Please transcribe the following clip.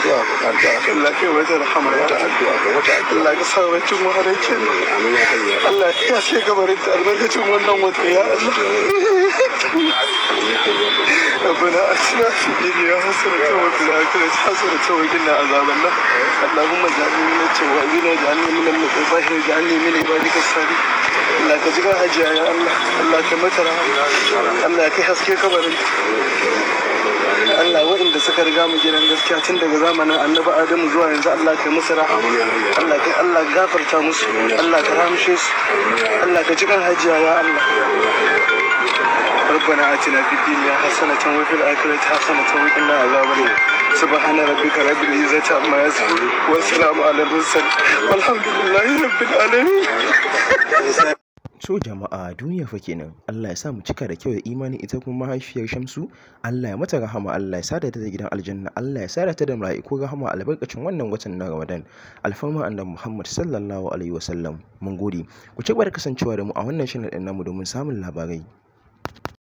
addu'a Allah kai mata rahama ya Allah ka sa wacin muharakin Allah ya ce gabarin ta albarkacin wannan wata ya Allah ربنا أتنا في الدنيا حسنة وفي الآخرة حسنة وقنا عذاب النار اللهم اجعلني من التوابين واجعلني من المتطهرين واجعلني من عبادك الصالحين Allah ka jiga hajiya ya Allah Allah ka mata rahama Allah ka haske kabarin Allah waɗanda suka riga mu gidan gaskiya tun daga zamanin Annabi Adamu zuwa yanzu Allah ka musu rahama Allah gafarta musu Allah ka ramshe su Allah ka jiga hajiya ya Allah ربنا آتنا في الدنيا حسنة وفي الآخرة حسنة وقنا عذاب النار سبحان ربك رب العزة عما يصفون والسلام على المرسلين والحمد لله رب العالمين. So jama'a duniya fa kenan, Allah ya sa mu cika da kyau da imani ita kuma mahaifiyar Shamsu, Allah ya mata rahama, Allah ya sada ta da gidan aljanna, Allah ya sada ta da mala'iku rahama albarkacin wannan watan na Ramadan. Alfarma annabi Muhammad sallallahu alaihi wasallam. Mun gode. Ku ci gaba da kasancewa da mu a wannan channel din namu domin samun labarai.